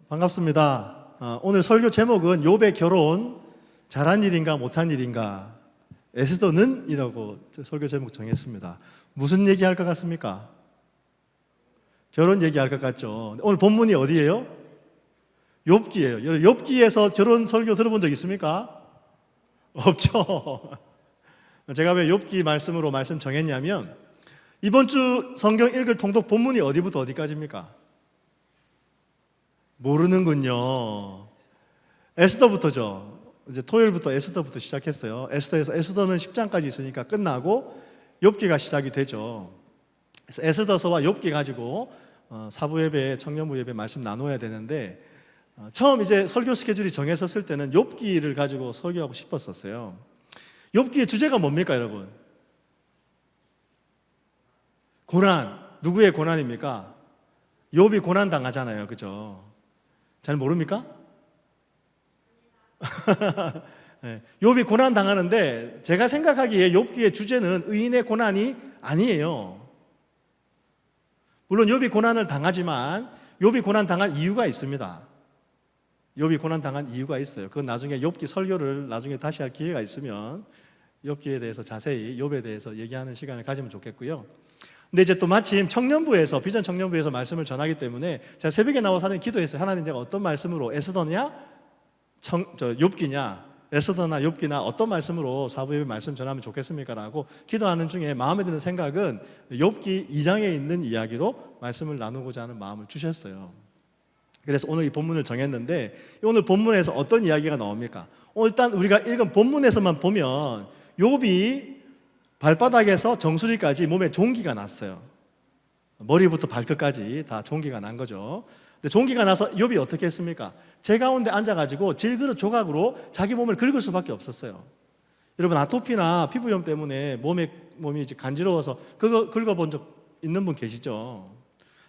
반갑습니다. 오늘 설교 제목은 욥의 결혼 잘한 일인가 못한 일인가 에스더는 이라고 설교 제목 정했습니다. 무슨 얘기할 것 같습니까? 결혼 얘기할 것 같죠. 오늘 본문이 어디예요? 욥기예요. 욥기에서 결혼 설교 들어본 적 있습니까? 없죠. 제가 왜 욥기 말씀으로 말씀 정했냐면 이번 주 성경 읽을 통독 본문이 어디부터 어디까지입니까? 모르는군요. 에스더부터죠. 이제 토요일부터 에스더부터 시작했어요. 에스더에서 에스더는 10장까지 있으니까 끝나고 욥기가 시작이 되죠. 그래서 에스더서와 욥기 가지고 사부 예배, 청년부 예배 말씀 나눠야 되는데 처음 이제 설교 스케줄이 정해졌을 때는 욥기를 가지고 설교하고 싶었었어요. 욥기의 주제가 뭡니까, 여러분? 고난. 누구의 고난입니까? 욥이 고난 당하잖아요, 그죠? 잘 모릅니까? 네, 욥이 고난 당하는데 제가 생각하기에 욥기의 주제는 의인의 고난이 아니에요. 물론 욥이 고난을 당하지만 욥이 고난 당한 이유가 있습니다. 욥이 고난 당한 이유가 있어요. 그건 나중에 욥기 설교를 나중에 다시 할 기회가 있으면 욥기에 대해서 자세히 욥에 대해서 얘기하는 시간을 가지면 좋겠고요. 근데 이제 또 마침 청년부에서 비전 청년부에서 말씀을 전하기 때문에 제가 새벽에 나와서 하는 기도했어요. 하나님, 내가 어떤 말씀으로 에스더냐, 욥기냐, 에스더나 욥기나 어떤 말씀으로 사부예배 말씀 전하면 좋겠습니까라고 기도하는 중에 마음에 드는 생각은 욥기 2장에 있는 이야기로 말씀을 나누고자 하는 마음을 주셨어요. 그래서 오늘 이 본문을 정했는데 오늘 본문에서 어떤 이야기가 나옵니까? 일단 우리가 읽은 본문에서만 보면 욥이 발바닥에서 정수리까지 몸에 종기가 났어요. 머리부터 발끝까지 다 종기가 난 거죠. 근데 종기가 나서 욥이 어떻게 했습니까? 제 가운데 앉아가지고 질그릇 조각으로 자기 몸을 긁을 수밖에 없었어요. 여러분, 아토피나 피부염 때문에 몸이 이제 간지러워서 그거 긁어본 적 있는 분 계시죠?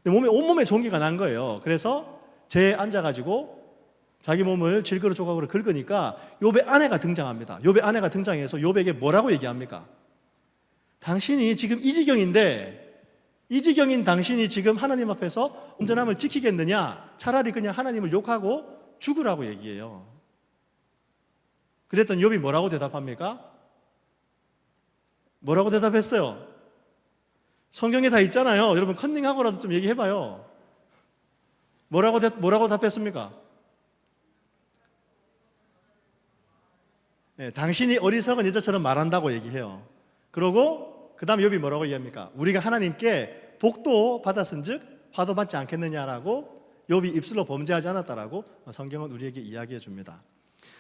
근데 온몸에 종기가 난 거예요. 그래서 제 앉아가지고 자기 몸을 질그릇 조각으로 긁으니까 욥의 아내가 등장합니다. 욥의 아내가 등장해서 욥에게 뭐라고 얘기합니까? 당신이 지금 이 지경인 당신이 지금 하나님 앞에서 온전함을 지키겠느냐? 차라리 그냥 하나님을 욕하고 죽으라고 얘기해요. 그랬더니 욥이 뭐라고 대답합니까? 뭐라고 대답했어요? 성경에 다 있잖아요. 여러분, 컨닝하고라도 좀 얘기해봐요. 뭐라고 답했습니까? 네, 당신이 어리석은 여자처럼 말한다고 얘기해요. 그러고 그 다음 욥이 뭐라고 얘기합니까? 우리가 하나님께 복도 받았은즉 화도 받지 않겠느냐라고 욥이 입술로 범죄하지 않았다라고 성경은 우리에게 이야기해 줍니다.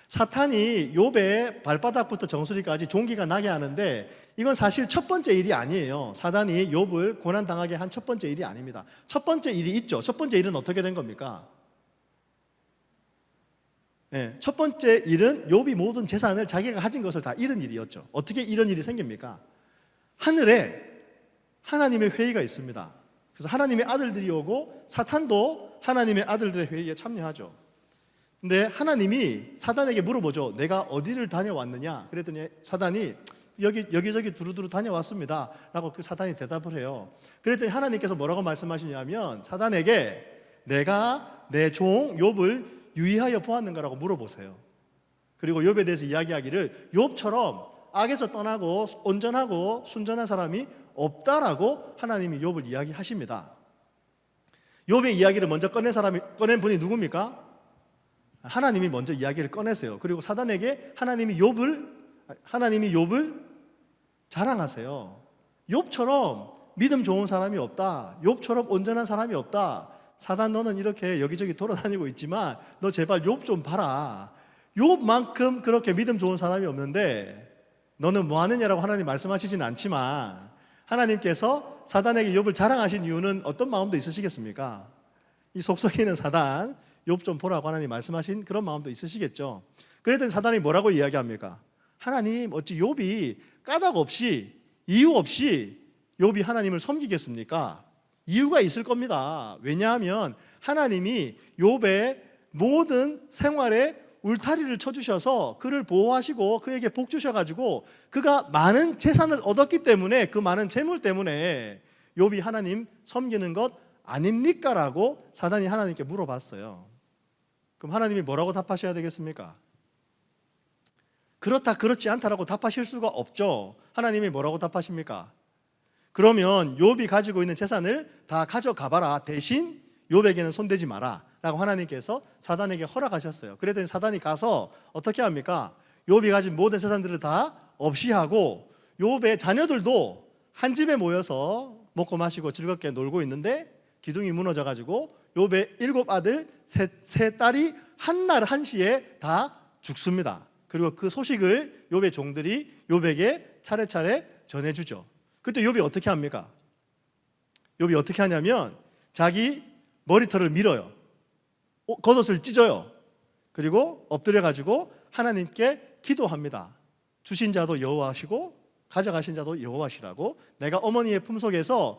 사탄이 욥의 발바닥부터 정수리까지 종기가 나게 하는데 이건 사실 첫 번째 일이 아니에요. 사단이 욥을 고난당하게 한 첫 번째 일이 아닙니다. 첫 번째 일이 있죠. 첫 번째 일은 어떻게 된 겁니까? 네, 첫 번째 일은 욥이 모든 재산을 자기가 가진 것을 다 잃은 일이었죠. 어떻게 이런 일이 생깁니까? 하늘에 하나님의 회의가 있습니다. 그래서 하나님의 아들들이 오고 사탄도 하나님의 아들들의 회의에 참여하죠. 근데 하나님이 사단에게 물어보죠. 내가 어디를 다녀왔느냐? 그랬더니 사단이 여기저기 두루두루 다녀왔습니다 라고 그 사단이 대답을 해요. 그랬더니 하나님께서 뭐라고 말씀하시냐면 사단에게 내가 내 종 욥을 유의하여 보았는가라고 물어보세요. 그리고 욥에 대해서 이야기하기를 욥처럼 악에서 떠나고 온전하고 순전한 사람이 없다라고 하나님이 욥을 이야기하십니다. 욥의 이야기를 먼저 꺼낸 분이 누굽니까? 하나님이 먼저 이야기를 꺼내세요. 그리고 사단에게 하나님이 욥을 자랑하세요. 욥처럼 믿음 좋은 사람이 없다. 욥처럼 온전한 사람이 없다. 사단, 너는 이렇게 여기저기 돌아다니고 있지만 너 제발 욥 좀 봐라. 욥만큼 그렇게 믿음 좋은 사람이 없는데 너는 뭐 하느냐라고 하나님 말씀하시진 않지만 하나님께서 사단에게 욥을 자랑하신 이유는 어떤 마음도 있으시겠습니까? 이 속썩이는 사단, 욥 좀 보라고 하나님 말씀하신 그런 마음도 있으시겠죠. 그랬더니 사단이 뭐라고 이야기합니까? 하나님, 어찌 욥이 까닭 없이 이유 없이 욥이 하나님을 섬기겠습니까? 이유가 있을 겁니다. 왜냐하면 하나님이 욥의 모든 생활에 울타리를 쳐주셔서 그를 보호하시고 그에게 복 주셔가지고 그가 많은 재산을 얻었기 때문에 그 많은 재물 때문에 욥이 하나님 섬기는 것 아닙니까? 라고 사단이 하나님께 물어봤어요. 그럼 하나님이 뭐라고 답하셔야 되겠습니까? 그렇다 그렇지 않다라고 답하실 수가 없죠. 하나님이 뭐라고 답하십니까? 그러면 욥이 가지고 있는 재산을 다 가져가 봐라. 대신 욥에게는 손대지 마라 라고 하나님께서 사단에게 허락하셨어요. 그랬더니 사단이 가서 어떻게 합니까? 욥이 가진 모든 재산들을 다 없이 하고 욥의 자녀들도 한 집에 모여서 먹고 마시고 즐겁게 놀고 있는데 기둥이 무너져가지고 욥의 7 아들 세 딸이 한날 한시에 다 죽습니다. 그리고 그 소식을 욥의 종들이 욥에게 차례차례 전해주죠. 그때 욥이 어떻게 합니까? 욥이 어떻게 하냐면 자기 머리털을 밀어요. 겉옷을 찢어요. 그리고 엎드려가지고 하나님께 기도합니다. 주신 자도 여호와시고 가져가신 자도 여호와시라고, 내가 어머니의 품속에서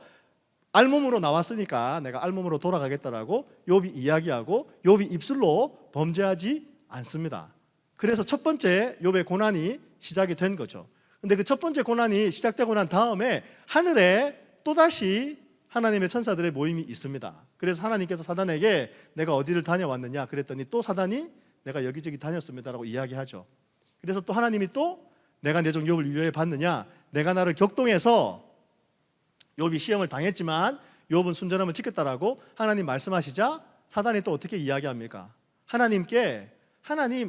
알몸으로 나왔으니까 내가 알몸으로 돌아가겠다라고 욥이 이야기하고 욥이 입술로 범죄하지 않습니다. 그래서 첫 번째 욥의 고난이 시작이 된 거죠. 근데 그 첫 번째 고난이 시작되고 난 다음에 하늘에 또다시 하나님의 천사들의 모임이 있습니다. 그래서 하나님께서 사단에게 내가 어디를 다녀왔느냐 그랬더니 또 사단이 내가 여기저기 다녔습니다라고 이야기하죠. 그래서 또 하나님이 또 내가 내 종 욥을 유효해 봤느냐, 내가 나를 격동해서 욥이 시험을 당했지만 욥은 순전함을 지켰다라고 하나님 말씀하시자 사단이 또 어떻게 이야기합니까? 하나님께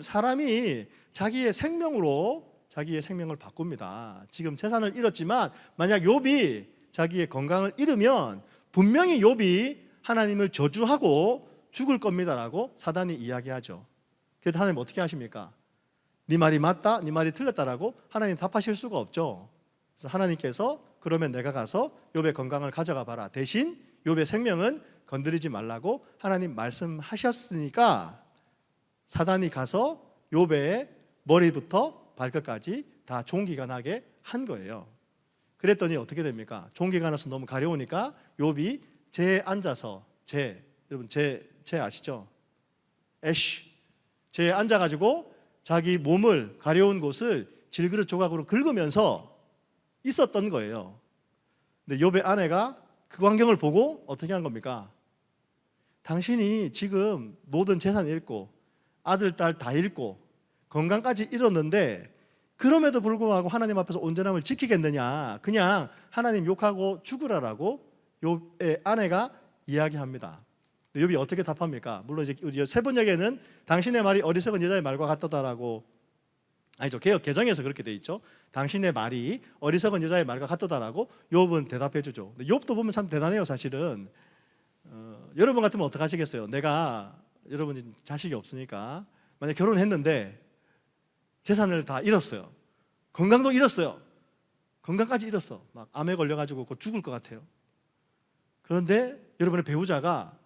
사람이 자기의 생명으로 자기의 생명을 바꿉니다. 지금 재산을 잃었지만 만약 욥이 자기의 건강을 잃으면 분명히 욥이 하나님을 저주하고 죽을 겁니다라고 사단이 이야기하죠. 그래서 하나님 어떻게 하십니까? 네 말이 맞다, 네 말이 틀렸다라고 하나님 답하실 수가 없죠. 그래서 하나님께서 그러면 내가 가서 욥의 건강을 가져가 봐라. 대신 욥의 생명은 건드리지 말라고 하나님 말씀하셨으니까 사단이 가서 욥의 머리부터 발끝까지 다 종기가 나게 한 거예요. 그랬더니 어떻게 됩니까? 종기가 나서 너무 가려우니까 욥이 재에 앉아서 여러분 재 아시죠? 애쉬 재에 앉아가지고 자기 몸을 가려운 곳을 질그릇 조각으로 긁으면서 있었던 거예요. 근데 욥의 아내가 그 광경을 보고 어떻게 한 겁니까? 당신이 지금 모든 재산 잃고 아들, 딸 다 잃고 건강까지 잃었는데 그럼에도 불구하고 하나님 앞에서 온전함을 지키겠느냐, 그냥 하나님 욕하고 죽으라라고 욥의 아내가 이야기합니다. 욥이 어떻게 답합니까? 물론 이제 우리 세 번역에는 당신의 말이 어리석은 여자의 말과 같다라고, 아니죠, 개역 개정에서 그렇게 돼 있죠. 당신의 말이 어리석은 여자의 말과 같다라고 욥은 대답해 주죠. 욥도 보면 참 대단해요. 사실은 여러분 같으면 어떻게 하시겠어요? 여러분이 자식이 없으니까 만약 결혼했는데 재산을 다 잃었어요. 건강도 잃었어요. 건강까지 잃었어. 막 암에 걸려가지고 곧 죽을 것 같아요. 그런데 여러분의 배우자가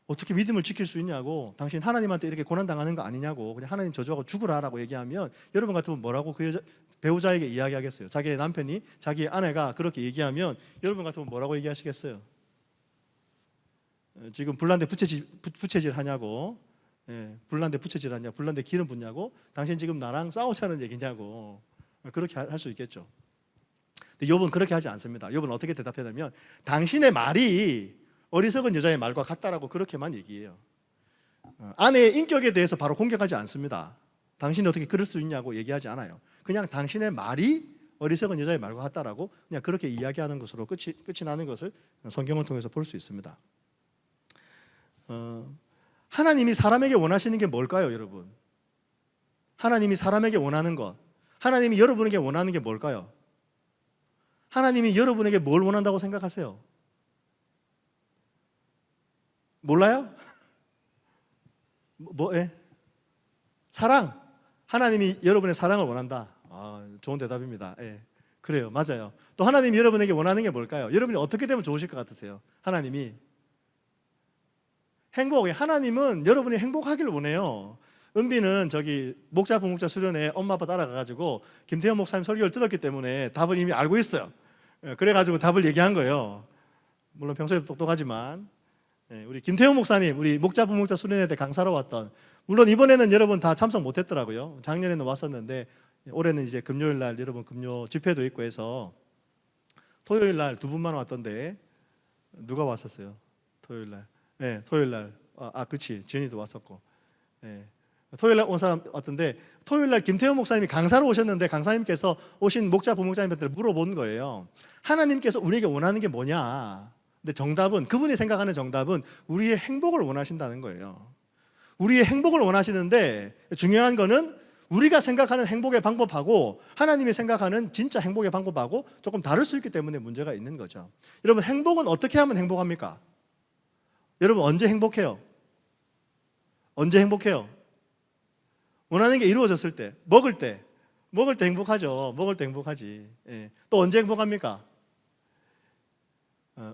어떻게 믿음을 지킬 수 있냐고, 당신 하나님한테 이렇게 고난당하는 거 아니냐고, 그냥 하나님 저주하고 죽으라라고 얘기하면 여러분 같으면 뭐라고 그 배우자에게 이야기하겠어요? 자기의 남편이, 자기의 아내가 그렇게 얘기하면 여러분 같으면 뭐라고 얘기하시겠어요? 지금 불난데 부채질 하냐고, 불난데 부채질 하냐, 불난데 기름 붓냐고, 당신 지금 나랑 싸우자는 얘기냐고, 그렇게 할 수 있겠죠. 근데 욥은 그렇게 하지 않습니다. 욥은 어떻게 대답하냐면 당신의 말이 어리석은 여자의 말과 같다라고 그렇게만 얘기해요. 아내의 인격에 대해서 바로 공격하지 않습니다. 당신이 어떻게 그럴 수 있냐고 얘기하지 않아요. 그냥 당신의 말이 어리석은 여자의 말과 같다라고 그냥 그렇게 이야기하는 것으로 끝이 나는 것을 성경을 통해서 볼 수 있습니다. 하나님이 사람에게 원하시는 게 뭘까요, 여러분? 하나님이 사람에게 원하는 것, 하나님이 여러분에게 원하는 게 뭘까요? 하나님이 여러분에게 뭘 원한다고 생각하세요? 몰라요? 사랑. 하나님이 여러분의 사랑을 원한다. 좋은 대답입니다. 그래요, 맞아요. 또 하나님이 여러분에게 원하는 게 뭘까요? 여러분이 어떻게 되면 좋으실 것 같으세요? 하나님이 하나님은 여러분이 행복하기를 원해요. 은비는 저기 목자 부목자 수련회 엄마 아빠 따라가가지고 김태현 목사님 설교를 들었기 때문에 답을 이미 알고 있어요. 그래가지고 답을 얘기한 거예요. 물론 평소에도 똑똑하지만. 우리 김태형 목사님, 우리 목자 부목자 수련회 때 강사로 왔던, 물론 이번에는 여러분 다 참석 못했더라고요. 작년에는 왔었는데 올해는 이제 금요일 날 여러분 금요 집회도 있고 해서 토요일 날 2분만 왔던데 누가 왔었어요? 토요일 날. 토요일 날. 그치, 지은이도 왔었고. 예. 토요일 날 온 사람 왔던데 토요일 날 김태현 목사님이 강사로 오셨는데 강사님께서 오신 목자 부목자님한테 물어본 거예요. 하나님께서 우리에게 원하는 게 뭐냐? 근데 정답은, 그분이 생각하는 정답은 우리의 행복을 원하신다는 거예요. 우리의 행복을 원하시는데 중요한 거는 우리가 생각하는 행복의 방법하고 하나님이 생각하는 진짜 행복의 방법하고 조금 다를 수 있기 때문에 문제가 있는 거죠. 여러분, 행복은 어떻게 하면 행복합니까? 여러분, 언제 행복해요? 언제 행복해요? 원하는 게 이루어졌을 때, 먹을 때 행복하죠. 먹을 때 행복하지. 예. 또 언제 행복합니까?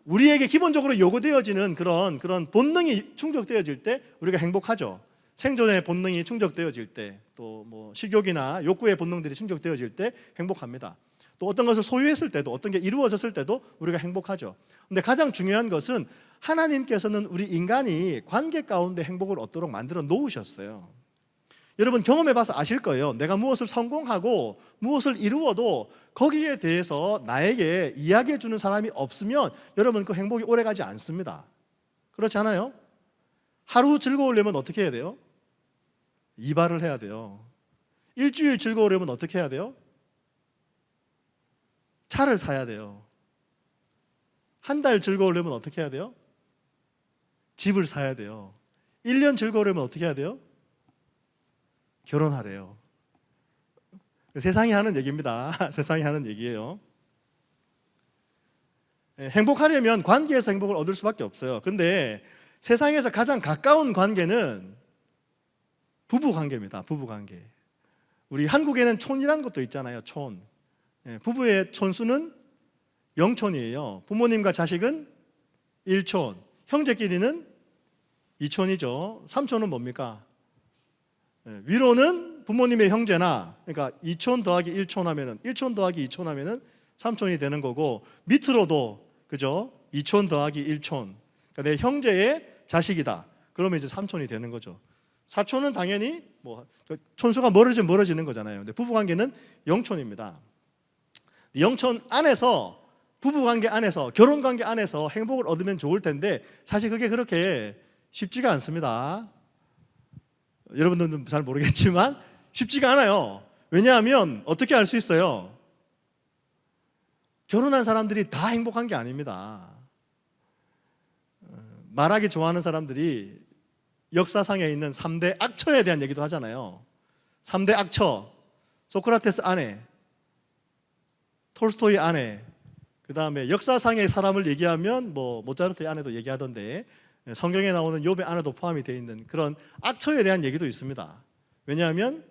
우리에게 기본적으로 요구되어지는 그런 본능이 충족되어질 때 우리가 행복하죠. 생존의 본능이 충족되어질 때, 또 뭐 식욕이나 욕구의 본능들이 충족되어질 때 행복합니다. 또 어떤 것을 소유했을 때도, 어떤 게 이루어졌을 때도 우리가 행복하죠. 근데 가장 중요한 것은 하나님께서는 우리 인간이 관계 가운데 행복을 얻도록 만들어 놓으셨어요. 여러분, 경험해 봐서 아실 거예요. 내가 무엇을 성공하고 무엇을 이루어도 거기에 대해서 나에게 이야기해 주는 사람이 없으면 여러분, 그 행복이 오래가지 않습니다. 그렇지 않아요? 하루 즐거우려면 어떻게 해야 돼요? 이발을 해야 돼요. 일주일 즐거우려면 어떻게 해야 돼요? 차를 사야 돼요. 한 달 즐거우려면 어떻게 해야 돼요? 집을 사야 돼요. 1년 즐거우려면 어떻게 해야 돼요? 결혼하래요. 세상이 하는 얘기입니다. 세상이 하는 얘기예요. 행복하려면 관계에서 행복을 얻을 수밖에 없어요. 근데 세상에서 가장 가까운 관계는 부부 관계입니다. 부부 관계. 우리 한국에는 촌이라는 것도 있잖아요. 촌. 부부의 촌수는 0촌이에요. 부모님과 자식은 1촌. 형제끼리는 2촌이죠. 3촌은 뭡니까? 위로는 부모님의 형제나, 그러니까 2촌 더하기 1촌 하면은 1촌 더하기 2촌 하면은 3촌이 되는 거고, 밑으로도 그죠? 2촌 더하기 1촌. 그러니까 내 형제의 자식이다. 그러면 이제 3촌이 되는 거죠. 4촌은 당연히 뭐 촌수가 멀어지면 멀어지는 거잖아요. 근데 부부 관계는 0촌입니다. 0촌 안에서, 부부 관계 안에서, 결혼 관계 안에서 행복을 얻으면 좋을 텐데 사실 그게 그렇게 쉽지가 않습니다. 여러분들은 잘 모르겠지만 쉽지가 않아요. 왜냐하면 어떻게 알 수 있어요? 결혼한 사람들이 다 행복한 게 아닙니다. 말하기 좋아하는 사람들이 역사상에 있는 3대 악처에 대한 얘기도 하잖아요. 3대 악처, 소크라테스 아내, 톨스토이 아내, 그 다음에 역사상의 사람을 얘기하면 뭐 모차르트의 아내도 얘기하던데 성경에 나오는 욥의 아내도 포함이 되어 있는 그런 악처에 대한 얘기도 있습니다. 왜냐하면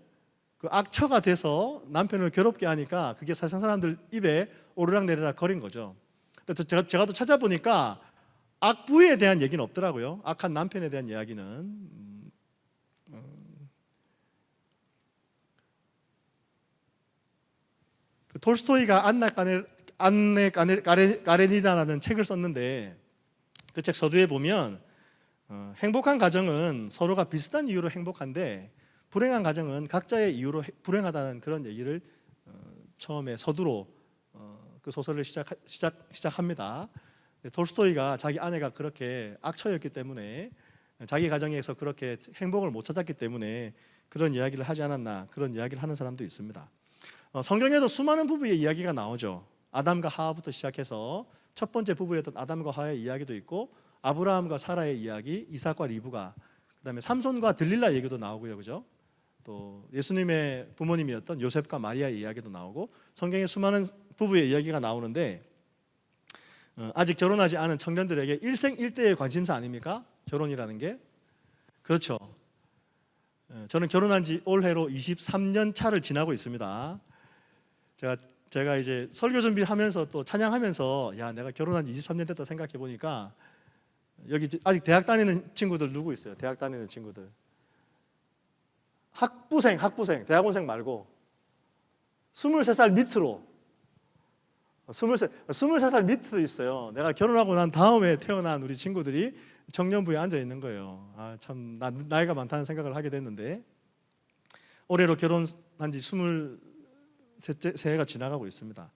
그 악처가 돼서 남편을 괴롭게 하니까 그게 세상 사람들 입에 오르락내리락 거린 거죠. 제가 또 찾아보니까 악부에 대한 얘기는 없더라고요. 악한 남편에 대한 이야기는. 톨스토이가 안네 까레니다라는 책을 썼는데 그 책 서두에 보면 행복한 가정은 서로가 비슷한 이유로 행복한데 불행한 가정은 각자의 이유로 불행하다는 그런 얘기를 처음에 서두로 그 소설을 시작합니다. 톨스토이가 자기 아내가 그렇게 악처였기 때문에, 자기 가정에서 그렇게 행복을 못 찾았기 때문에 그런 이야기를 하지 않았나, 그런 이야기를 하는 사람도 있습니다. 성경에도 수많은 부부의 이야기가 나오죠. 아담과 하와부터 시작해서 첫 번째 부부였던 아담과 하와의 이야기도 있고, 아브라함과 사라의 이야기, 이삭과 리브가, 그다음에 삼손과 들릴라 얘기도 나오고요, 그죠? 또 예수님의 부모님이었던 요셉과 마리아의 이야기도 나오고, 성경에 수많은 부부의 이야기가 나오는데 아직 결혼하지 않은 청년들에게 일생일대의 관심사 아닙니까? 결혼이라는 게. 그렇죠. 저는 결혼한 지 올해로 23년 차를 지나고 있습니다. 제가 이제 설교 준비하면서 또 찬양하면서 내가 결혼한 지 23년 됐다 생각해 보니까 여기 아직 대학 다니는 친구들 누구 있어요? 대학 다니는 친구들. 학부생, 대학원생 말고 23살 밑으로 23살 밑도 있어요. 내가 결혼하고 난 다음에 태어난 우리 친구들이 청년부에 앉아 있는 거예요. 참 나이가 많다는 생각을 하게 됐는데, 올해로 결혼한 지 23세가 지나가고 있습니다.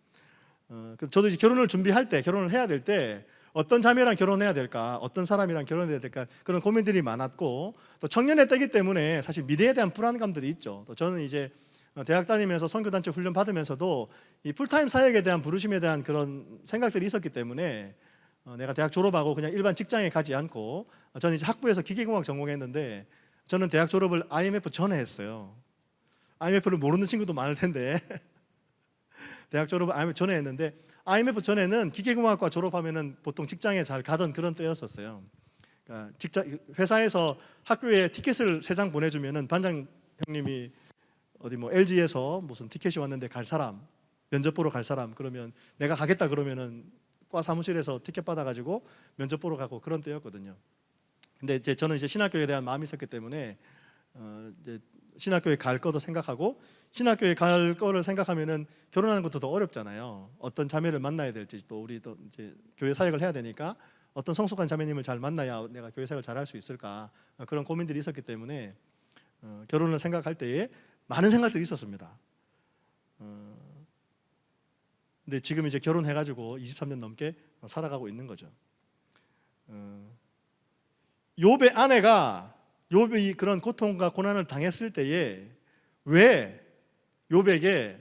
저도 이제 결혼을 해야 될 때 어떤 자매랑 결혼해야 될까, 어떤 사람이랑 결혼해야 될까, 그런 고민들이 많았고, 또 청년의 때이기 때문에 사실 미래에 대한 불안감들이 있죠. 또 저는 이제 대학 다니면서 선교단체 훈련 받으면서도 이 풀타임 사역에 대한 부르심에 대한 그런 생각들이 있었기 때문에 내가 대학 졸업하고 그냥 일반 직장에 가지 않고, 저는 이제 학부에서 기계공학 전공했는데 저는 대학 졸업을 IMF 전에 했어요. IMF를 모르는 친구도 많을 텐데 대학 졸업을 IMF 전에 했는데, IMF 전에는 기계공학과 졸업하면은 보통 직장에 잘 가던 그런 때였었어요. 그러니까 회사에서 학교에 티켓을 3장 보내주면은 반장 형님이 어디 뭐 LG에서 무슨 티켓이 왔는데 갈 사람, 면접 보러 갈 사람, 그러면 내가 가겠다 그러면은 과 사무실에서 티켓 받아가지고 면접 보러 가고 그런 때였거든요. 근데 이제 저는 이제 신학교에 대한 마음이 있었기 때문에 이제 신학교에 갈 거도 생각하고, 신학교에 갈 거를 생각하면은 결혼하는 것도 더 어렵잖아요. 어떤 자매를 만나야 될지, 또 우리도 이제 교회 사역을 해야 되니까 어떤 성숙한 자매님을 잘 만나야 내가 교회 사역을 잘 할 수 있을까, 그런 고민들이 있었기 때문에 결혼을 생각할 때에 많은 생각들이 있었습니다. 근데 지금 이제 결혼해가지고 23년 넘게 살아가고 있는 거죠. 욥의 아내가 욥이 그런 고통과 고난을 당했을 때에 왜 욥에게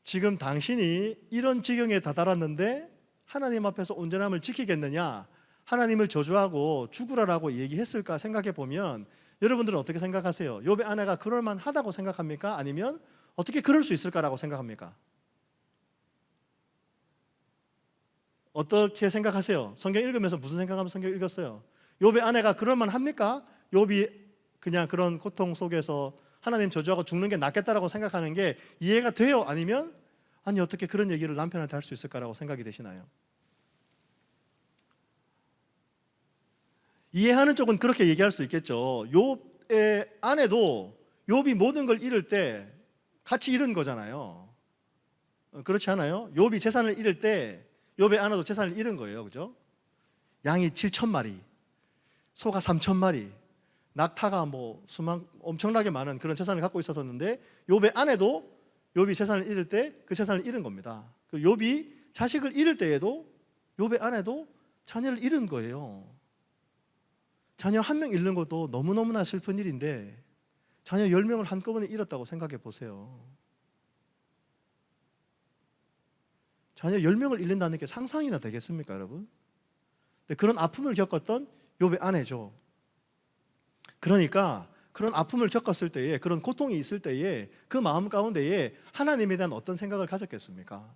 지금 당신이 이런 지경에 다다랐는데 하나님 앞에서 온전함을 지키겠느냐, 하나님을 저주하고 죽으라라고 얘기했을까 생각해 보면, 여러분들은 어떻게 생각하세요? 욥의 아내가 그럴 만하다고 생각합니까? 아니면 어떻게 그럴 수 있을까라고 생각합니까? 어떻게 생각하세요? 성경 읽으면서 무슨 생각하면서 성경 읽었어요? 욥의 아내가 그럴 만합니까? 욥이 그냥 그런 고통 속에서 하나님 저주하고 죽는 게 낫겠다라고 생각하는 게 이해가 돼요? 아니면 아니 어떻게 그런 얘기를 남편한테 할 수 있을까라고 생각이 되시나요? 이해하는 쪽은 그렇게 얘기할 수 있겠죠. 욥의 아내도 욥이 모든 걸 잃을 때 같이 잃은 거잖아요. 그렇지 않아요? 욥이 재산을 잃을 때 욥의 아내도 재산을 잃은 거예요. 그죠? 양이 7,000마리, 소가 3,000마리, 낙타가 뭐 엄청나게 많은 그런 재산을 갖고 있었는데, 욥의 아내도 욥이 재산을 잃을 때 그 재산을 잃은 겁니다. 욥이 자식을 잃을 때에도 욥의 아내도 자녀를 잃은 거예요. 자녀 1명 잃는 것도 너무너무나 슬픈 일인데 자녀 10명을 한꺼번에 잃었다고 생각해 보세요. 자녀 10명을 잃는다는 게 상상이나 되겠습니까, 여러분? 근데 그런 아픔을 겪었던 욥의 아내죠. 그러니까 그런 아픔을 겪었을 때에, 그런 고통이 있을 때에 그 마음 가운데에 하나님에 대한 어떤 생각을 가졌겠습니까?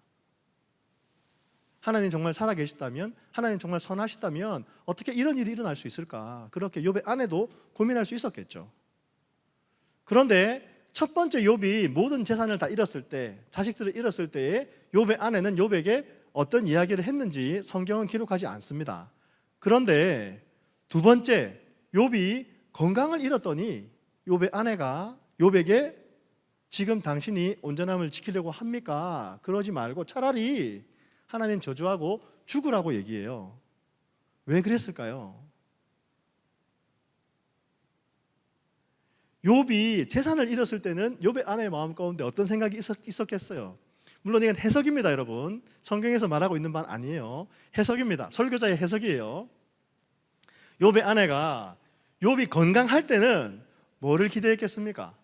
하나님 정말 살아계시다면, 하나님 정말 선하시다면 어떻게 이런 일이 일어날 수 있을까? 그렇게 욥의 아내도 고민할 수 있었겠죠. 그런데 첫 번째 욥이 모든 재산을 다 잃었을 때, 자식들을 잃었을 때에 욥의 아내는 욥에게 어떤 이야기를 했는지 성경은 기록하지 않습니다. 그런데 두 번째, 욥이 건강을 잃었더니 욥의 아내가 욥에게 지금 당신이 온전함을 지키려고 합니까? 그러지 말고 차라리 하나님 저주하고 죽으라고 얘기해요. 왜 그랬을까요? 욥이 재산을 잃었을 때는 욥의 아내의 마음 가운데 어떤 생각이 있었겠어요? 물론 이건 해석입니다, 여러분. 성경에서 말하고 있는 바는 아니에요. 해석입니다. 설교자의 해석이에요. 욥의 아내가 욥이 건강할 때는 뭐를 기대했겠습니까?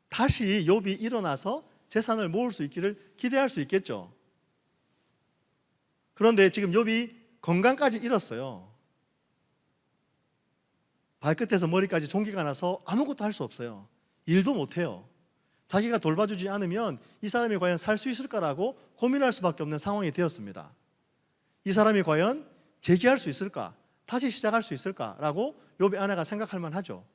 다시 욥이 일어나서 재산을 모을 수 있기를 기대할 수 있겠죠. 그런데 지금 욥이 건강까지 잃었어요. 발끝에서 머리까지 종기가 나서 아무것도 할 수 없어요. 일도 못해요. 자기가 돌봐주지 않으면 이 사람이 과연 살 수 있을까라고 고민할 수밖에 없는 상황이 되었습니다. 이 사람이 과연 재기할 수 있을까? 다시 시작할 수 있을까라고 욥의 아내가 생각할 만하죠.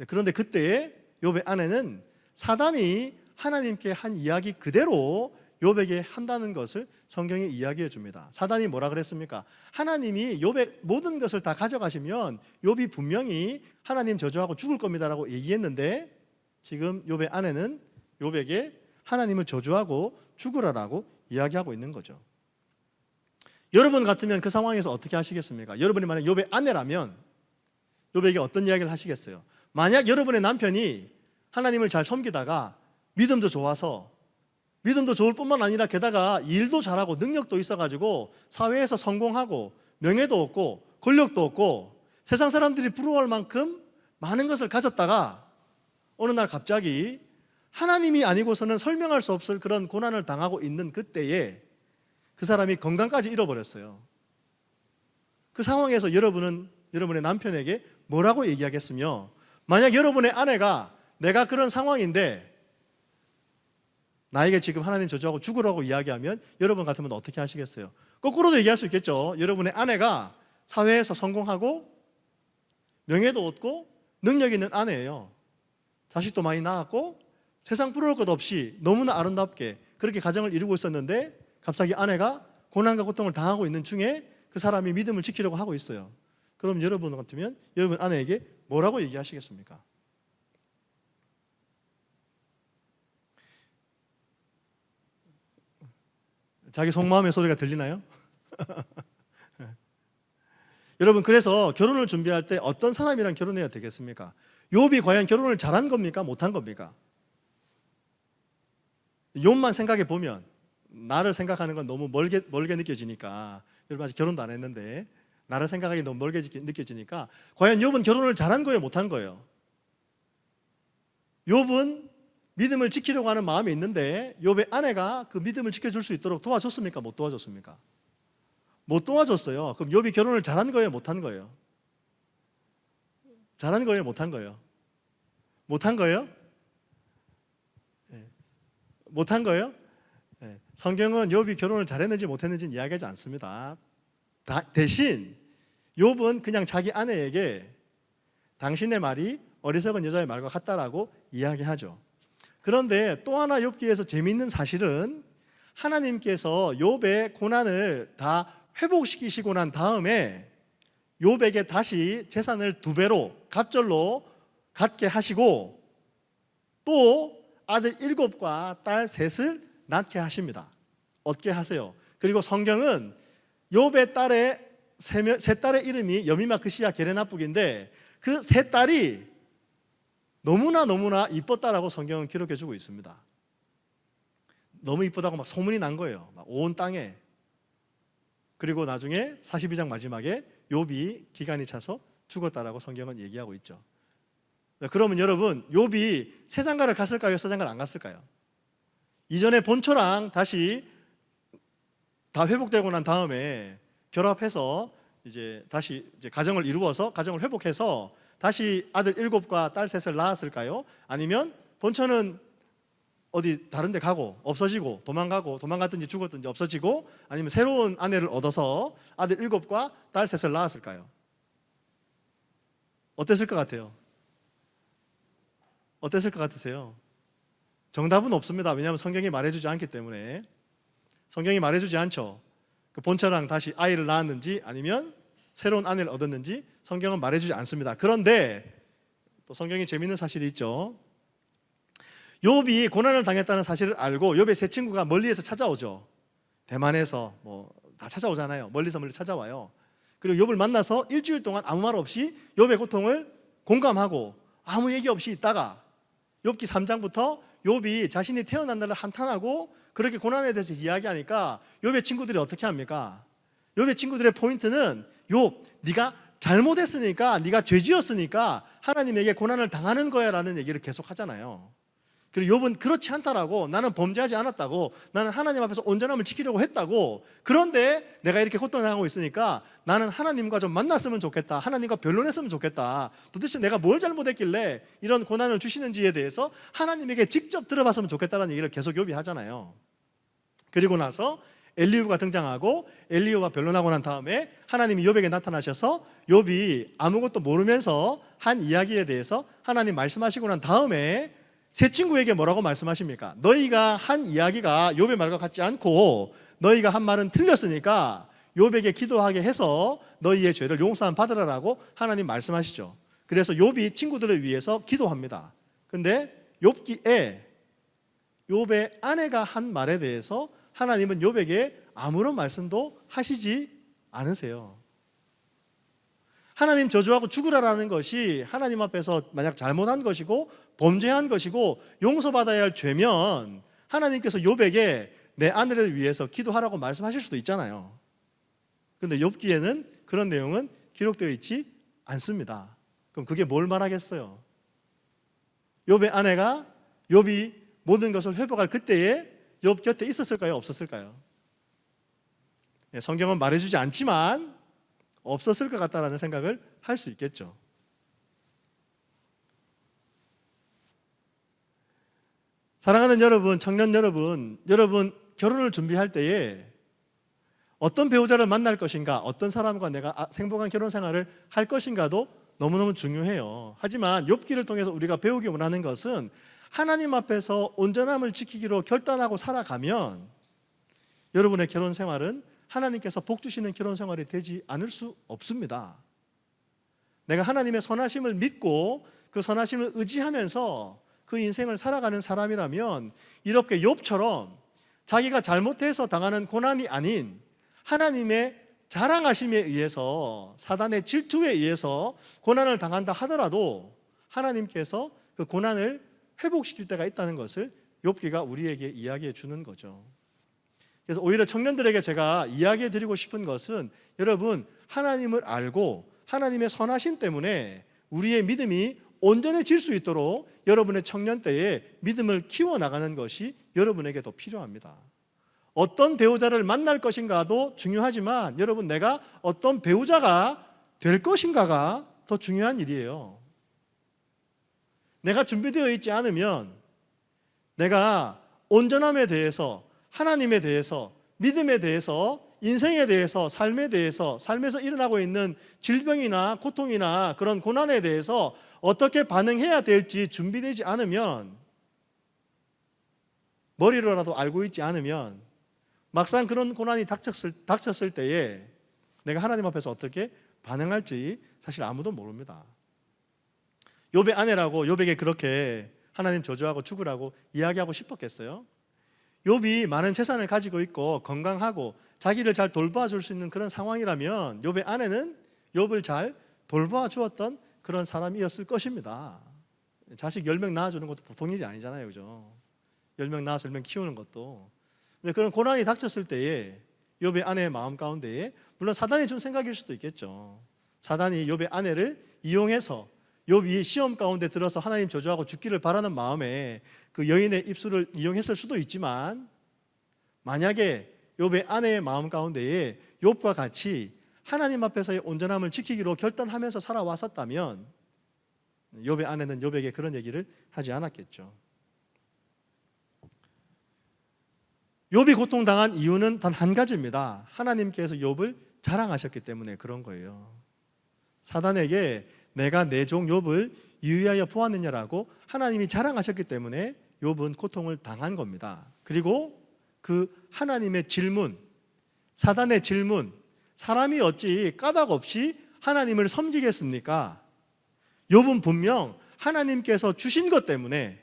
그런데 그때에 욥의 아내는 사단이 하나님께 한 이야기 그대로 욥에게 한다는 것을 성경이 이야기해 줍니다. 사단이 뭐라 그랬습니까? 하나님이 욥의 모든 것을 다 가져가시면 욥이 분명히 하나님 저주하고 죽을 겁니다라고 얘기했는데, 지금 욥의 아내는 욥에게 하나님을 저주하고 죽으라라고 이야기하고 있는 거죠. 여러분 같으면 그 상황에서 어떻게 하시겠습니까? 여러분이 만약 욥의 아내라면 욥에게 어떤 이야기를 하시겠어요? 만약 여러분의 남편이 하나님을 잘 섬기다가 믿음도 좋아서 믿음도 좋을 뿐만 아니라 게다가 일도 잘하고 능력도 있어가지고 사회에서 성공하고 명예도 얻고 권력도 얻고 세상 사람들이 부러워할 만큼 많은 것을 가졌다가 어느 날 갑자기 하나님이 아니고서는 설명할 수 없을 그런 고난을 당하고 있는 그때에 그 사람이 건강까지 잃어버렸어요. 그 상황에서 여러분은 여러분의 남편에게 뭐라고 얘기하겠으며, 만약 여러분의 아내가 내가 그런 상황인데 나에게 지금 하나님 저주하고 죽으라고 이야기하면 여러분 같으면 어떻게 하시겠어요? 거꾸로도 얘기할 수 있겠죠. 여러분의 아내가 사회에서 성공하고 명예도 얻고 능력 있는 아내예요. 자식도 많이 낳았고 세상 부러울 것 없이 너무나 아름답게 그렇게 가정을 이루고 있었는데 갑자기 아내가 고난과 고통을 당하고 있는 중에 그 사람이 믿음을 지키려고 하고 있어요. 그럼 여러분 같으면 여러분 아내에게 뭐라고 얘기하시겠습니까? 자기 속마음의 소리가 들리나요? 여러분, 그래서 결혼을 준비할 때 어떤 사람이랑 결혼해야 되겠습니까? 욥이 과연 결혼을 잘한 겁니까? 못한 겁니까? 욥만 생각해 보면 나를 생각하는 건 너무 멀게 느껴지니까, 여러분 아직 결혼도 안 했는데 나를 생각하기 너무 멀게 느껴지니까 과연 욥은 결혼을 잘한 거예요? 못한 거예요? 욥은 믿음을 지키려고 하는 마음이 있는데 욥의 아내가 그 믿음을 지켜줄 수 있도록 도와줬습니까? 못 도와줬습니까? 못 도와줬어요. 그럼 욥이 결혼을 잘한 거예요? 못한 거예요? 잘한 거예요? 못한 거예요? 못한 거예요? 못한 거예요? 성경은 욥이 결혼을 잘했는지 못했는지는 이야기하지 않습니다. 대신 욥은 그냥 자기 아내에게 당신의 말이 어리석은 여자의 말과 같다라고 이야기하죠. 그런데 또 하나 욥기에서 재미있는 사실은 하나님께서 욥의 고난을 다 회복시키시고 난 다음에 욥에게 다시 재산을 2배로 갑절로 갖게 하시고 또 아들 7과 딸 3을 낳게 하십니다. 얻게 하세요. 그리고 성경은 욥의 딸의 세 딸의 이름이 여미마, 그시야, 게레나북인데 그 3딸이 너무나 이뻤다라고 성경은 기록해 주고 있습니다. 너무 이쁘다고 막 소문이 난 거예요. 막 온 땅에. 그리고 나중에 42장 마지막에 욥이 기간이 차서 죽었다라고 성경은 얘기하고 있죠. 그러면 여러분, 욥이 세상가를 갔을까요? 세상가를 안 갔을까요? 이전에 본초랑 다시 다 회복되고 난 다음에 결합해서 다시 가정을 이루어서 가정을 회복해서 다시 아들 7과 딸 3을 낳았을까요? 아니면 본처는 어디 다른 데 가고 없어지고 도망갔든지 죽었든지 없어지고, 아니면 새로운 아내를 얻어서 아들 7과 딸 3을 낳았을까요? 어땠을 것 같아요? 어땠을 것 같으세요? 정답은 없습니다. 왜냐하면 성경이 말해주지 않기 때문에. 성경이 말해주지 않죠. 그 본처랑 다시 아이를 낳았는지 아니면 새로운 아내를 얻었는지 성경은 말해주지 않습니다. 그런데 또 성경이 재미있는 사실이 있죠. 욥이 고난을 당했다는 사실을 알고 욥의 세 친구가 멀리에서 찾아오죠. 대만에서 다 찾아오잖아요. 멀리 찾아와요. 그리고 욥을 만나서 일주일 동안 아무 말 없이 욥의 고통을 공감하고 아무 얘기 없이 있다가 욥기 3장부터 욥이 자신이 태어난 날을 한탄하고 그렇게 고난에 대해서 이야기하니까 욥의 친구들이 어떻게 합니까? 욥의 친구들의 포인트는 욥, 네가 잘못했으니까, 네가 죄지었으니까 하나님에게 고난을 당하는 거야 라는 얘기를 계속 하잖아요. 그리고 욥은 그렇지 않다라고, 나는 범죄하지 않았다고, 나는 하나님 앞에서 온전함을 지키려고 했다고, 그런데 내가 이렇게 고통당하고 있으니까 나는 하나님과 좀 만났으면 좋겠다, 하나님과 변론했으면 좋겠다, 도대체 내가 뭘 잘못했길래 이런 고난을 주시는지에 대해서 하나님에게 직접 들어봤으면 좋겠다는 얘기를 계속 욥이 하잖아요. 그리고 나서 엘리후가 등장하고 엘리후와 변론하고 난 다음에 하나님이 욥에게 나타나셔서 욥이 아무것도 모르면서 한 이야기에 대해서 하나님 말씀하시고 난 다음에 세 친구에게 뭐라고 말씀하십니까? 너희가 한 이야기가 욥의 말과 같지 않고 너희가 한 말은 틀렸으니까 욥에게 기도하게 해서 너희의 죄를 용서함 받으라라고 하나님 말씀하시죠. 그래서 욥이 친구들을 위해서 기도합니다. 근데 욥기에 욥의 아내가 한 말에 대해서 하나님은 욥에게 아무런 말씀도 하시지 않으세요. 하나님 저주하고 죽으라라는 것이 하나님 앞에서 만약 잘못한 것이고 범죄한 것이고 용서받아야 할 죄면 하나님께서 욥에게 내 아내를 위해서 기도하라고 말씀하실 수도 있잖아요. 그런데 욥기에는 그런 내용은 기록되어 있지 않습니다. 그럼 그게 뭘 말하겠어요? 욥의 아내가 욥이 모든 것을 회복할 그때에 욥 곁에 있었을까요? 없었을까요? 성경은 말해주지 않지만 없었을 것 같다라는 생각을 할 수 있겠죠. 사랑하는 여러분, 청년 여러분, 여러분 결혼을 준비할 때에 어떤 배우자를 만날 것인가, 어떤 사람과 내가 행복한 결혼 생활을 할 것인가도 너무너무 중요해요. 하지만 욥기를 통해서 우리가 배우기 원하는 것은 하나님 앞에서 온전함을 지키기로 결단하고 살아가면 여러분의 결혼 생활은 하나님께서 복 주시는 결혼 생활이 되지 않을 수 없습니다. 내가 하나님의 선하심을 믿고 그 선하심을 의지하면서 그 인생을 살아가는 사람이라면 이렇게 욥처럼 자기가 잘못해서 당하는 고난이 아닌 하나님의 자랑하심에 의해서, 사단의 질투에 의해서 고난을 당한다 하더라도 하나님께서 그 고난을 회복시킬 때가 있다는 것을 욥기가 우리에게 이야기해 주는 거죠. 그래서 오히려 청년들에게 제가 이야기해 드리고 싶은 것은, 여러분 하나님을 알고 하나님의 선하심 때문에 우리의 믿음이 온전해질 수 있도록 여러분의 청년 때에 믿음을 키워나가는 것이 여러분에게 더 필요합니다. 어떤 배우자를 만날 것인가도 중요하지만 여러분 내가 어떤 배우자가 될 것인가가 더 중요한 일이에요. 내가 준비되어 있지 않으면 내가 온전함에 대해서, 하나님에 대해서, 믿음에 대해서, 인생에 대해서, 삶에 대해서, 삶에서 일어나고 있는 질병이나 고통이나 그런 고난에 대해서 어떻게 반응해야 될지 준비되지 않으면, 머리로라도 알고 있지 않으면 막상 그런 고난이 닥쳤을 때에 내가 하나님 앞에서 어떻게 반응할지 사실 아무도 모릅니다. 욥의 아내라고 욥에게 그렇게 하나님 저주하고 죽으라고 이야기하고 싶었겠어요? 욥이 많은 재산을 가지고 있고 건강하고 자기를 잘 돌봐줄 수 있는 그런 상황이라면 욥의 아내는 욥을 잘 돌봐 주었던 그런 사람이었을 것입니다. 자식 10명 낳아주는 것도 보통 일이 아니잖아요, 그죠? 10명 낳아서 10명 키우는 것도. 근데 그런 고난이 닥쳤을 때에 욥의 아내의 마음 가운데에, 물론 사단이 준 생각일 수도 있겠죠. 사단이 욥의 아내를 이용해서 욥이 시험 가운데 들어서 하나님 저주하고 죽기를 바라는 마음에 그 여인의 입술을 이용했을 수도 있지만, 만약에 욥의 아내의 마음 가운데에 욥과 같이 하나님 앞에서의 온전함을 지키기로 결단하면서 살아왔었다면 욥의 아내는 욥에게 그런 얘기를 하지 않았겠죠. 욥이 고통당한 이유는 단 한 가지입니다. 하나님께서 욥을 자랑하셨기 때문에 그런 거예요. 사단에게 내가 내 종 욥을 유의하여 보았느냐라고 하나님이 자랑하셨기 때문에 욥은 고통을 당한 겁니다. 그리고 그 하나님의 질문, 사단의 질문, 사람이 어찌 까닭 없이 하나님을 섬기겠습니까? 욥은 분명 하나님께서 주신 것 때문에,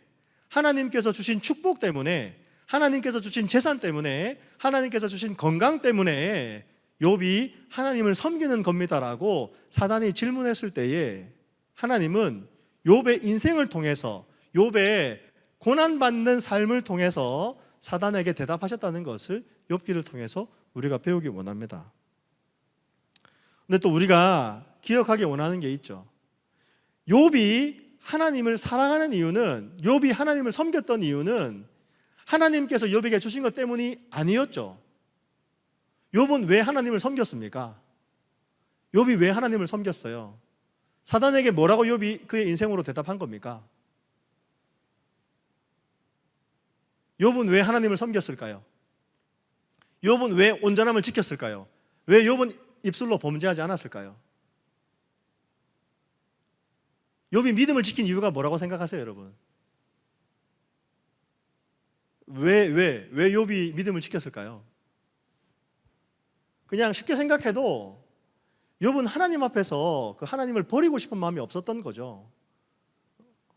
하나님께서 주신 축복 때문에, 하나님께서 주신 재산 때문에, 하나님께서 주신 건강 때문에 욥이 하나님을 섬기는 겁니다라고 사단이 질문했을 때에 하나님은 욥의 인생을 통해서, 욥의 고난받는 삶을 통해서 사단에게 대답하셨다는 것을 욥기를 통해서 우리가 배우기 원합니다. 근데 또 우리가 기억하기 원하는 게 있죠. 욥이 하나님을 사랑하는 이유는, 욥이 하나님을 섬겼던 이유는 하나님께서 욥에게 주신 것 때문이 아니었죠. 욥은 왜 하나님을 섬겼습니까? 욥이 왜 하나님을 섬겼어요? 사단에게 뭐라고 욥이 그의 인생으로 대답한 겁니까? 욥은 왜 하나님을 섬겼을까요? 욥은 왜 온전함을 지켰을까요? 왜 욥은 입술로 범죄하지 않았을까요? 욥이 믿음을 지킨 이유가 뭐라고 생각하세요, 여러분? 왜 욥이 믿음을 지켰을까요? 그냥 쉽게 생각해도 욥은 하나님 앞에서 그 하나님을 버리고 싶은 마음이 없었던 거죠.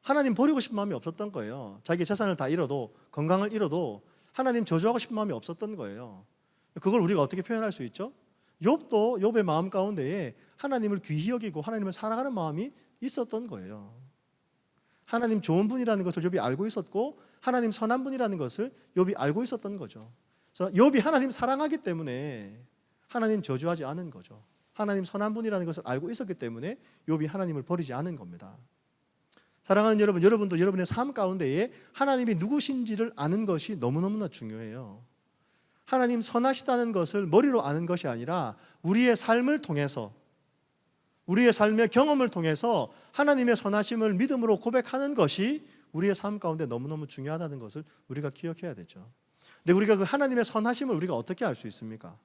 하나님 버리고 싶은 마음이 없었던 거예요. 자기 재산을 다 잃어도, 건강을 잃어도 하나님 저주하고 싶은 마음이 없었던 거예요. 그걸 우리가 어떻게 표현할 수 있죠? 욥도 욥의 마음 가운데에 하나님을 귀히 여기고 하나님을 사랑하는 마음이 있었던 거예요. 하나님 좋은 분이라는 것을 욥이 알고 있었고, 하나님 선한 분이라는 것을 욥이 알고 있었던 거죠. 그래서 욥이 하나님 사랑하기 때문에 하나님 저주하지 않은 거죠. 하나님 선한 분이라는 것을 알고 있었기 때문에 욥이 하나님을 버리지 않은 겁니다. 사랑하는 여러분, 여러분도 여러분의 삶 가운데에 하나님이 누구신지를 아는 것이 너무너무나 중요해요. 하나님 선하시다는 것을 머리로 아는 것이 아니라 우리의 삶을 통해서, 우리의 삶의 경험을 통해서 하나님의 선하심을 믿음으로 고백하는 것이 우리의 삶 가운데 너무너무 중요하다는 것을 우리가 기억해야 되죠. 근데 우리가 그 하나님의 선하심을 우리가 어떻게 알 수 있습니까?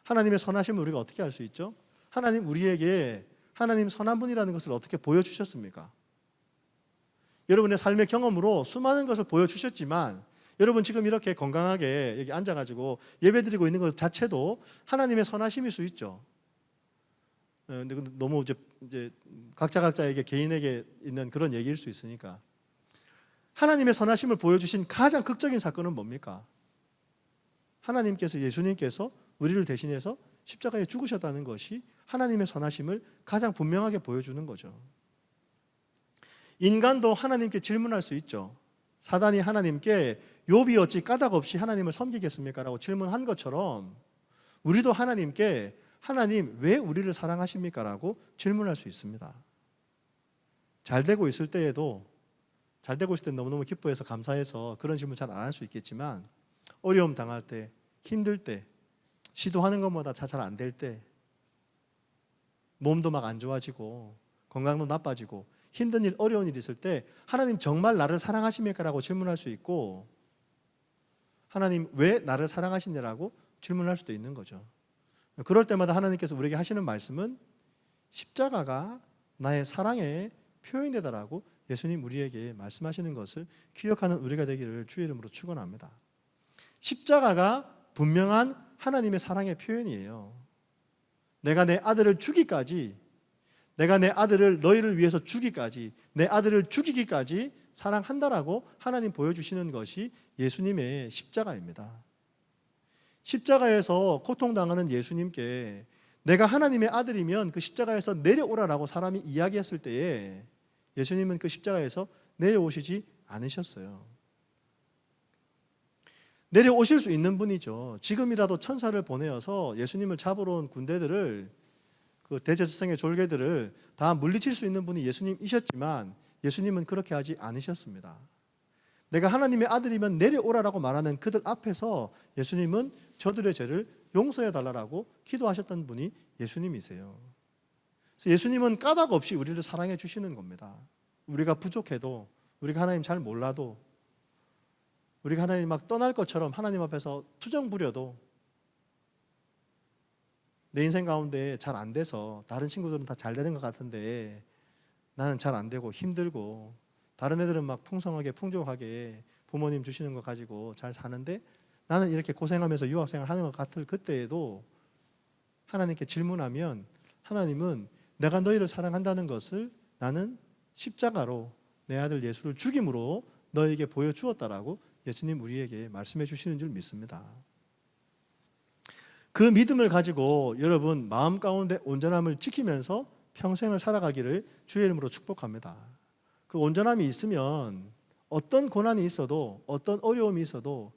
하나님의 선하심을 우리가 어떻게 알 수 있죠? 하나님 우리에게 하나님 선한 분이라는 것을 어떻게 보여주셨습니까? 여러분의 삶의 경험으로 수많은 것을 보여주셨지만 여러분 지금 이렇게 건강하게 여기 앉아가지고 예배드리고 있는 것 자체도 하나님의 선하심일 수 있죠. 근데 너무 이제 각자에게 개인에게 있는 그런 얘기일 수 있으니까 하나님의 선하심을 보여주신 가장 극적인 사건은 뭡니까? 하나님께서 예수님께서 우리를 대신해서 십자가에 죽으셨다는 것이 하나님의 선하심을 가장 분명하게 보여주는 거죠. 인간도 하나님께 질문할 수 있죠. 사단이 하나님께 욥이 어찌 까닭 없이 하나님을 섬기겠습니까? 라고 질문한 것처럼 우리도 하나님께 하나님 왜 우리를 사랑하십니까? 라고 질문할 수 있습니다. 잘 되고 있을 때에도 잘 되고 있을 때 너무너무 기뻐해서 감사해서 그런 질문 잘 안 할 수 있겠지만 어려움 당할 때, 힘들 때, 시도하는 것마다 잘 안 될 때, 몸도 막 안 좋아지고 건강도 나빠지고 힘든 일, 어려운 일 있을 때 하나님 정말 나를 사랑하십니까? 라고 질문할 수 있고 하나님 왜 나를 사랑하시냐라고 질문할 수도 있는 거죠. 그럴 때마다 하나님께서 우리에게 하시는 말씀은 십자가가 나의 사랑의 표현이다라고 예수님 우리에게 말씀하시는 것을 기억하는 우리가 되기를 주의 이름으로 축원합니다. 십자가가 분명한 하나님의 사랑의 표현이에요. 내가 내 아들을 주기까지, 내가 내 아들을 너희를 위해서 주기까지, 내 아들을 죽이기까지 사랑한다라고 하나님 보여주시는 것이 예수님의 십자가입니다. 십자가에서 고통당하는 예수님께 내가 하나님의 아들이면 그 십자가에서 내려오라라고 사람이 이야기했을 때에 예수님은 그 십자가에서 내려오시지 않으셨어요. 내려오실 수 있는 분이죠. 지금이라도 천사를 보내어서 예수님을 잡으러 온 군대들을, 그 대제사장의 졸개들을 다 물리칠 수 있는 분이 예수님이셨지만 예수님은 그렇게 하지 않으셨습니다. 내가 하나님의 아들이면 내려오라라고 말하는 그들 앞에서 예수님은 저들의 죄를 용서해 달라고 기도하셨던 분이 예수님이세요. 그래서 예수님은 까닭 없이 우리를 사랑해 주시는 겁니다. 우리가 부족해도, 우리가 하나님 잘 몰라도, 우리가 하나님 막 떠날 것처럼 하나님 앞에서 투정 부려도 내 인생 가운데 잘 안 돼서 다른 친구들은 다 잘 되는 것 같은데 나는 잘 안 되고 힘들고 다른 애들은 막 풍성하게 풍족하게 부모님 주시는 거 가지고 잘 사는데 나는 이렇게 고생하면서 유학생활 하는 것 같을 그때에도 하나님께 질문하면 하나님은 내가 너희를 사랑한다는 것을 나는 십자가로 내 아들 예수를 죽임으로 너에게 보여주었다라고 예수님 우리에게 말씀해 주시는 줄 믿습니다. 그 믿음을 가지고 여러분 마음 가운데 온전함을 지키면서 평생을 살아가기를 주의 이름으로 축복합니다. 그 온전함이 있으면 어떤 고난이 있어도 어떤 어려움이 있어도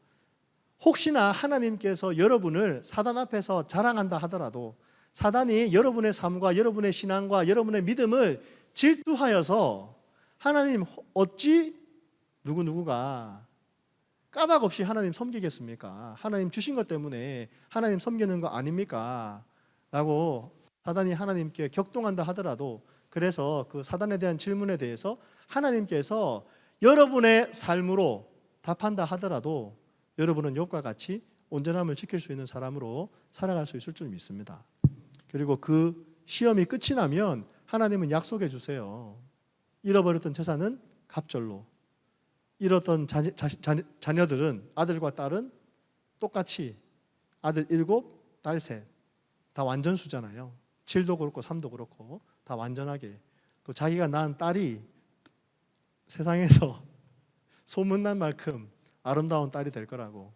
혹시나 하나님께서 여러분을 사단 앞에서 자랑한다 하더라도 사단이 여러분의 삶과 여러분의 신앙과 여러분의 믿음을 질투하여서 하나님 어찌 누구누구가 까닭 없이 하나님 섬기겠습니까? 하나님 주신 것 때문에 하나님 섬기는 거 아닙니까? 라고 사단이 하나님께 격동한다 하더라도 그래서 그 사단에 대한 질문에 대해서 하나님께서 여러분의 삶으로 답한다 하더라도 여러분은 욥과 같이 온전함을 지킬 수 있는 사람으로 살아갈 수 있을 줄 믿습니다. 그리고 그 시험이 끝이 나면 하나님은 약속해 주세요. 잃어버렸던 재산은 갑절로, 잃었던 자녀들은, 아들과 딸은 똑같이 아들 7, 딸 3, 다 완전수잖아요. 7도 그렇고 3도 그렇고 다 완전하게. 또 자기가 낳은 딸이 세상에서 소문난 만큼 아름다운 딸이 될 거라고.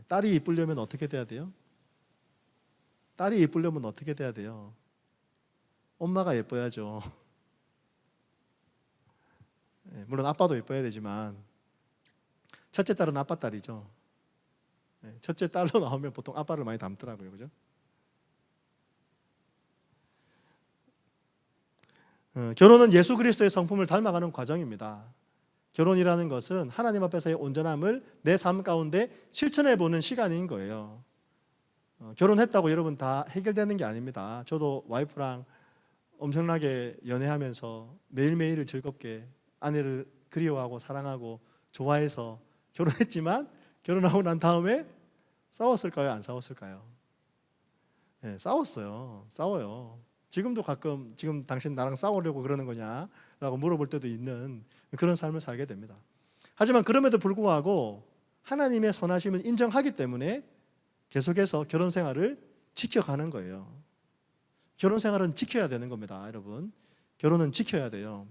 딸이 이쁘려면 어떻게 돼야 돼요? 딸이 이쁘려면 어떻게 돼야 돼요? 엄마가 예뻐야죠. 물론 아빠도 예뻐야 되지만 첫째 딸은 아빠 딸이죠. 첫째 딸로 나오면 보통 아빠를 많이 닮더라고요. 그죠? 결혼은 예수 그리스도의 성품을 닮아가는 과정입니다. 결혼이라는 것은 하나님 앞에서의 온전함을 내 삶 가운데 실천해 보는 시간인 거예요. 결혼했다고 여러분 다 해결되는 게 아닙니다. 저도 와이프랑 엄청나게 연애하면서 매일매일을 즐겁게 아내를 그리워하고 사랑하고 좋아해서 결혼했지만 결혼하고 난 다음에 싸웠을까요? 안 싸웠을까요? 네, 싸워요. 지금도 가끔 지금 당신 나랑 싸우려고 그러는 거냐? 라고 물어볼 때도 있는 그런 삶을 살게 됩니다. 하지만 그럼에도 불구하고 하나님의 선하심을 인정하기 때문에 계속해서 결혼 생활을 지켜가는 거예요. 결혼 생활은 지켜야 되는 겁니다, 여러분. 결혼은 지켜야 돼요.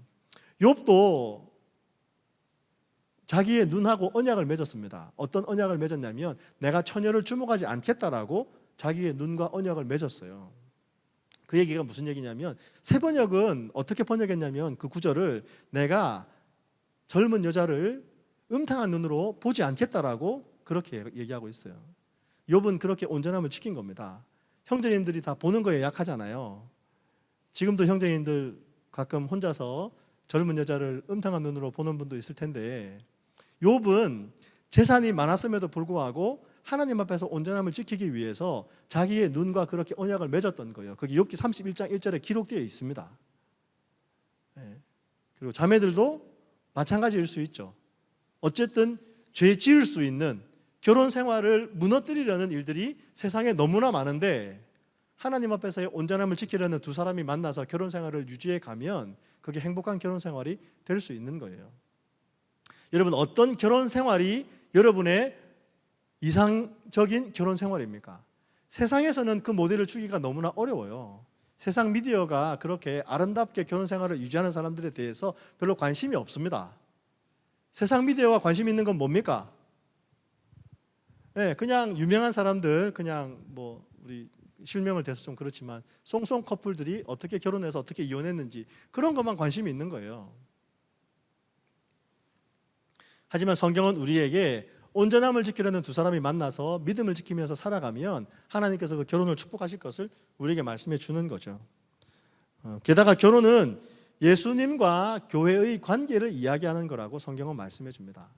욥도 자기의 눈하고 언약을 맺었습니다. 어떤 언약을 맺었냐면 내가 처녀를 주목하지 않겠다라고 자기의 눈과 언약을 맺었어요. 그 얘기가 무슨 얘기냐면 새 번역은 어떻게 번역했냐면 그 구절을 내가 젊은 여자를 음탕한 눈으로 보지 않겠다라고 그렇게 얘기하고 있어요. 욥은 그렇게 온전함을 지킨 겁니다. 형제님들이 다 보는 거에 약하잖아요. 지금도 형제님들 가끔 혼자서 젊은 여자를 음탕한 눈으로 보는 분도 있을 텐데 욥은 재산이 많았음에도 불구하고 하나님 앞에서 온전함을 지키기 위해서 자기의 눈과 그렇게 언약을 맺었던 거예요. 그게 욥기 31장 1절에 기록되어 있습니다. 그리고 자매들도 마찬가지일 수 있죠. 어쨌든 죄 지을 수 있는 결혼 생활을 무너뜨리려는 일들이 세상에 너무나 많은데 하나님 앞에서의 온전함을 지키려는 두 사람이 만나서 결혼 생활을 유지해 가면 그게 행복한 결혼 생활이 될 수 있는 거예요. 여러분, 어떤 결혼 생활이 여러분의 이상적인 결혼 생활입니까? 세상에서는 그 모델을 주기가 너무나 어려워요. 세상 미디어가 그렇게 아름답게 결혼 생활을 유지하는 사람들에 대해서 별로 관심이 없습니다. 세상 미디어가 관심 있는 건 뭡니까? 그냥 유명한 사람들, 그냥 뭐 우리 실명을 대서 좀 그렇지만 송송 커플들이 어떻게 결혼해서 어떻게 이혼했는지 그런 것만 관심이 있는 거예요. 하지만 성경은 우리에게 온전함을 지키려는 두 사람이 만나서 믿음을 지키면서 살아가면 하나님께서 그 결혼을 축복하실 것을 우리에게 말씀해 주는 거죠. 게다가 결혼은 예수님과 교회의 관계를 이야기하는 거라고 성경은 말씀해 줍니다.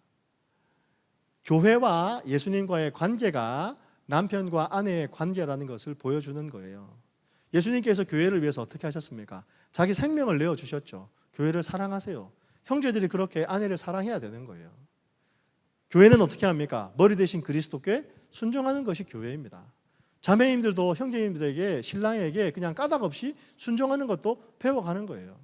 교회와 예수님과의 관계가 남편과 아내의 관계라는 것을 보여주는 거예요. 예수님께서 교회를 위해서 어떻게 하셨습니까? 자기 생명을 내어주셨죠. 교회를 사랑하세요. 형제들이 그렇게 아내를 사랑해야 되는 거예요. 교회는 어떻게 합니까? 머리 대신 그리스도께 순종하는 것이 교회입니다. 자매님들도 형제님들에게, 신랑에게 그냥 까닭 없이 순종하는 것도 배워가는 거예요.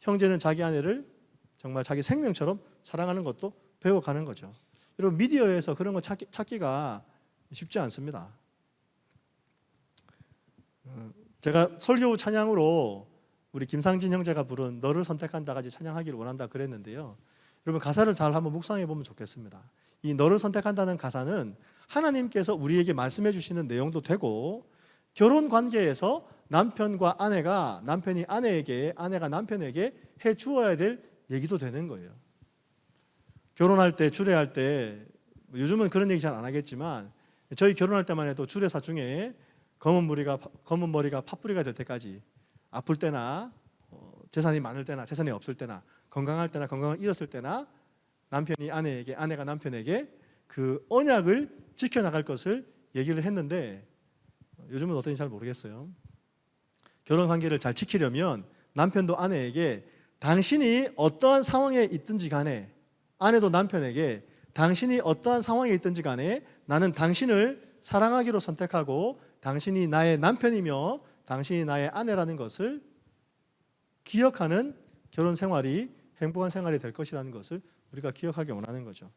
형제는 자기 아내를 정말 자기 생명처럼 사랑하는 것도 배워가는 거죠. 여러분, 미디어에서 그런 거 찾기가 쉽지 않습니다. 제가 설교 찬양으로 우리 김상진 형제가 부른 너를 선택한다까지 찬양하기를 원한다 그랬는데요. 여러분, 가사를 잘 한번 묵상해 보면 좋겠습니다. 이 너를 선택한다는 가사는 하나님께서 우리에게 말씀해 주시는 내용도 되고, 결혼 관계에서 남편과 아내가 남편이 아내에게, 아내가 남편에게 해 주어야 될 얘기도 되는 거예요. 결혼할 때, 주례할 때, 요즘은 그런 얘기 잘 안 하겠지만 저희 결혼할 때만 해도 주례사 중에 검은 머리가 팥뿌리가 될 때까지 아플 때나 재산이 많을 때나 재산이 없을 때나 건강할 때나 건강을 잃었을 때나 남편이 아내에게, 아내가 남편에게 그 언약을 지켜나갈 것을 얘기를 했는데 요즘은 어떤지 잘 모르겠어요. 결혼 관계를 잘 지키려면 남편도 아내에게 당신이 어떠한 상황에 있든지 간에, 아내도 남편에게 당신이 어떠한 상황에 있든지 간에 나는 당신을 사랑하기로 선택하고 당신이 나의 남편이며 당신이 나의 아내라는 것을 기억하는 결혼 생활이 행복한 생활이 될 것이라는 것을 우리가 기억하기 원하는 거죠.